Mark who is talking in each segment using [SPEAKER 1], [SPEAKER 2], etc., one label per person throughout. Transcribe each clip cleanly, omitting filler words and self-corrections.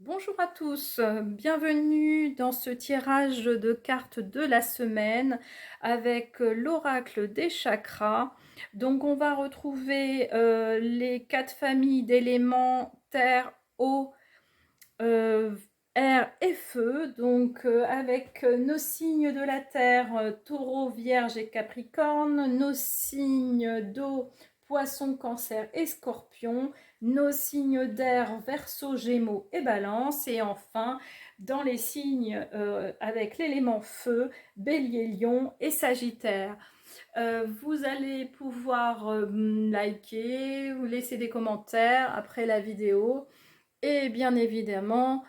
[SPEAKER 1] Bonjour à tous, bienvenue dans ce tirage de cartes de la semaine avec l'oracle des chakras. Donc on va retrouver les 4 familles d'éléments terre, eau, air et feu. Donc avec nos signes de la terre, taureau, vierge et capricorne, nos signes d'eau, poisson, cancer et scorpion, nos signes d'air, verseau, gémeaux et balance, et enfin dans les signes avec l'élément feu, bélier, lion et sagittaire. Vous allez pouvoir liker ou laisser des commentaires après la vidéo, et bien évidemment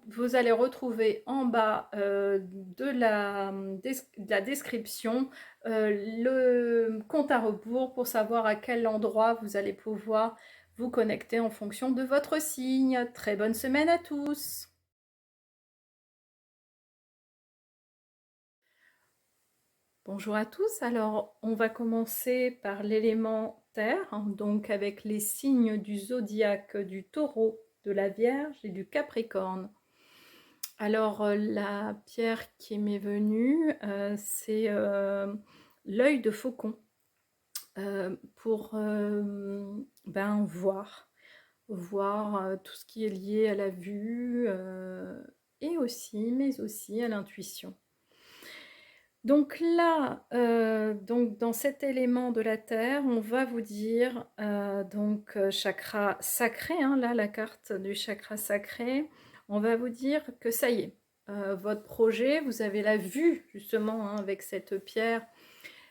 [SPEAKER 1] vous allez retrouver en bas de la description le compte à rebours pour savoir à quel endroit vous allez pouvoir vous connecter en fonction de votre signe. Très bonne semaine à tous. Bonjour à tous, alors on va commencer par l'élément terre, hein, donc avec les signes du zodiaque du taureau, de la vierge et du capricorne. Alors la pierre qui m'est venue, c'est l'œil de faucon, pour voir tout ce qui est lié à la vue, mais aussi à l'intuition. Donc là, donc dans cet élément de la terre, on va vous dire chakra sacré, hein, là la carte du chakra sacré, on va vous dire que ça y est, votre projet, vous avez la vue justement, hein, avec cette pierre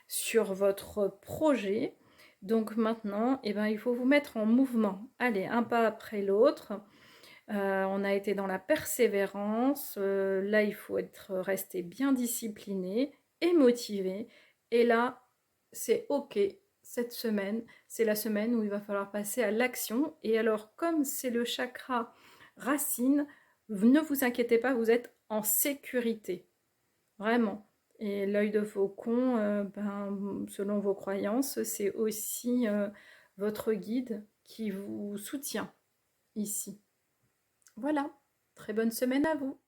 [SPEAKER 1] sur votre projet. Donc maintenant, eh ben, il faut vous mettre en mouvement. Allez, un pas après l'autre. On a été dans la persévérance. Là, il faut rester bien discipliné et motivé. Et là, c'est OK. Cette semaine, c'est la semaine où il va falloir passer à l'action. Et alors, comme c'est le chakra racine, ne vous inquiétez pas, vous êtes en sécurité. Vraiment. Et l'œil de faucon, selon vos croyances, c'est aussi votre guide qui vous soutient ici. Voilà, très bonne semaine à vous.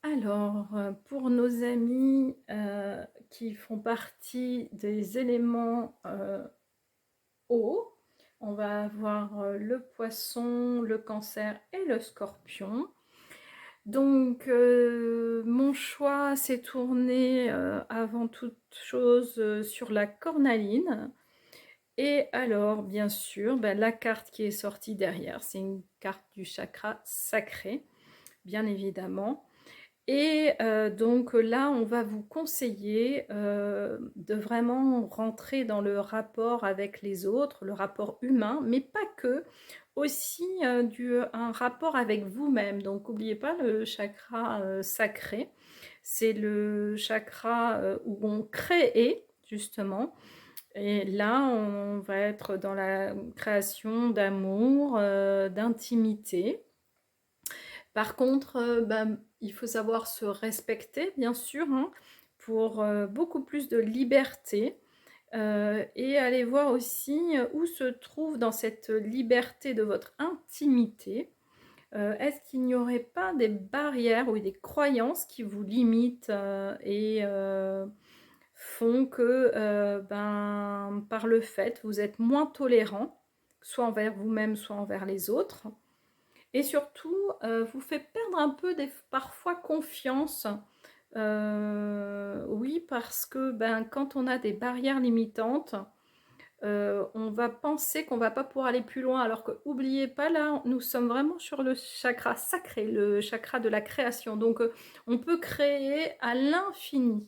[SPEAKER 1] Alors, pour nos amis qui font partie des éléments eau, on va avoir le poisson, le cancer et le scorpion. Donc, mon choix s'est tourné avant toute chose sur la cornaline. Et alors, bien sûr, la carte qui est sortie derrière, c'est une carte du chakra sacré, bien évidemment. Et donc là, on va vous conseiller de vraiment rentrer dans le rapport avec les autres, le rapport humain, mais pas que, aussi un rapport avec vous-même. Donc n'oubliez pas le chakra sacré, c'est le chakra où on crée justement. Et là, on va être dans la création d'amour, d'intimité. Par contre, il faut savoir se respecter, bien sûr, hein, pour beaucoup plus de liberté. Et aller voir aussi où se trouve dans cette liberté de votre intimité. Est-ce qu'il n'y aurait pas des barrières ou des croyances qui vous limitent et font que, par le fait, vous êtes moins tolérant, soit envers vous-même, soit envers les autres, et surtout, vous fait perdre un peu parfois confiance. Oui, parce que quand on a des barrières limitantes, on va penser qu'on va pas pouvoir aller plus loin, alors que n'oubliez pas, là, nous sommes vraiment sur le chakra sacré, le chakra de la création. Donc, on peut créer à l'infini.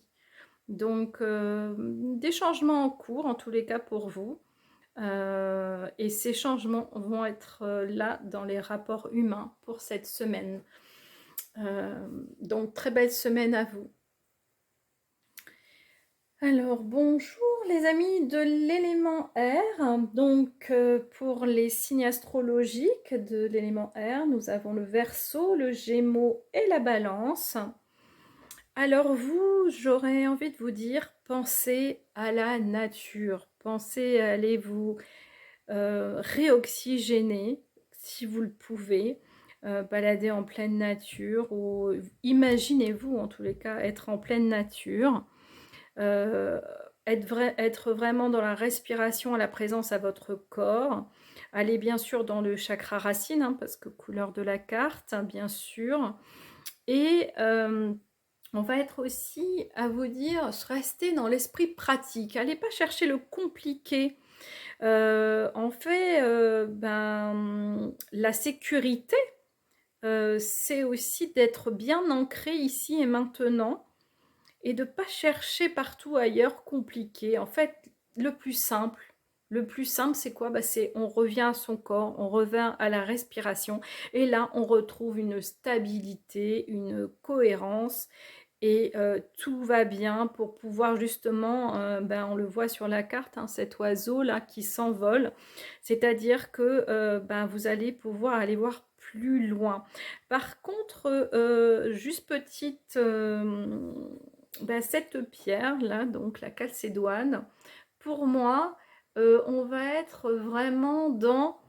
[SPEAKER 1] Donc, des changements en cours, en tous les cas pour vous. Et ces changements vont être là dans les rapports humains pour cette semaine. Donc, très belle semaine à vous. Alors, bonjour les amis de l'élément R. Donc, pour les signes astrologiques de l'élément R, nous avons le Verseau, le Gémeaux et la Balance. Alors vous, j'aurais envie de vous dire, pensez à la nature. Pensez à aller vous réoxygéner si vous le pouvez, balader en pleine nature ou imaginez-vous en tous les cas être en pleine nature, heu, être vraiment dans la respiration, à la présence à votre corps. Aller bien sûr dans le chakra racine, hein, parce que couleur de la carte, hein, bien sûr et on va être aussi à vous dire, restez dans l'esprit pratique. Allez pas chercher le compliqué. En fait, la sécurité, c'est aussi d'être bien ancré ici et maintenant et de pas chercher partout ailleurs compliqué. En fait, le plus simple, c'est quoi? Bah, c'est on revient à son corps, on revient à la respiration et là, on retrouve une stabilité, une cohérence et tout va bien pour pouvoir justement, on le voit sur la carte, hein, cet oiseau-là qui s'envole. C'est-à-dire que, vous allez pouvoir aller voir plus loin. Par contre, juste petite, cette pierre-là, donc la calcédoine, pour moi, on va être vraiment dans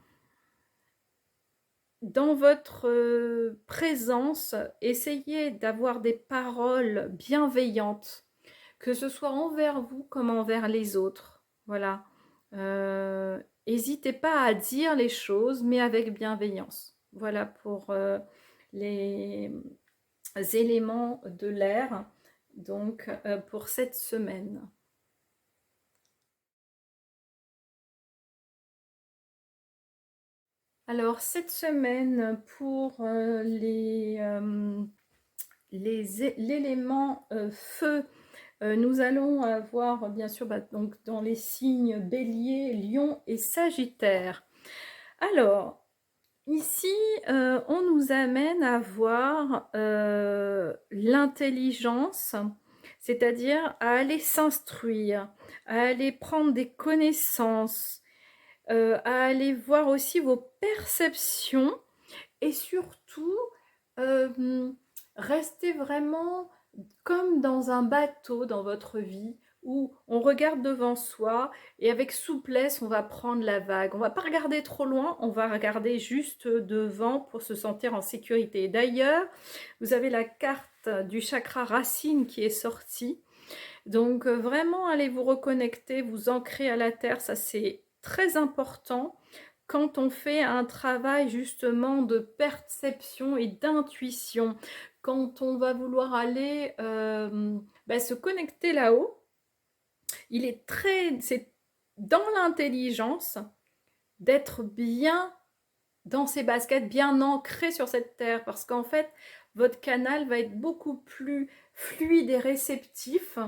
[SPEAKER 1] votre, présence, essayez d'avoir des paroles bienveillantes, que ce soit envers vous comme envers les autres. Voilà. Hésitez pas à dire les choses, mais avec bienveillance. Voilà pour, les éléments de l'air, donc pour cette semaine. Alors cette semaine pour, l'élément, feu, nous allons avoir bien sûr, donc dans les signes Bélier, Lion et Sagittaire. Alors ici, on nous amène à voir, l'intelligence, c'est-à-dire à aller s'instruire, à aller prendre des connaissances, à aller voir aussi vos perceptions et surtout, hem, rester vraiment comme dans un bateau dans votre vie où on regarde devant soi et avec souplesse, on va prendre la vague. On va pas regarder trop loin, on va regarder juste devant pour se sentir en sécurité. D'ailleurs, vous avez la carte du chakra racine qui est sortie. Donc vraiment, allez vous reconnecter, vous ancrer à la terre, ça c'est très important quand on fait un travail justement de perception et d'intuition. Quand on va vouloir aller se connecter là-haut, c'est dans l'intelligence d'être bien dans ses baskets, bien ancré sur cette terre, parce qu'en fait, votre canal va être beaucoup plus fluide et réceptif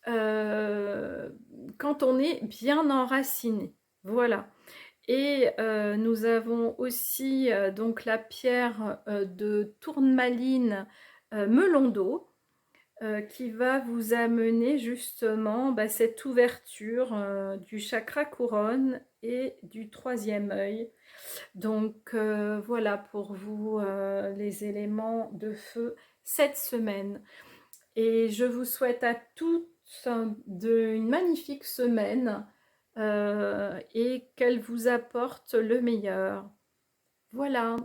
[SPEAKER 1] euh, quand on est bien enraciné. Voilà. Et nous avons aussi donc la pierre de tourmaline melon d'eau qui va vous amener justement cette ouverture du chakra couronne et du troisième œil. Donc voilà pour vous les éléments de feu cette semaine. Et je vous souhaite à tous une magnifique semaine et qu'elle vous apporte le meilleur. Voilà.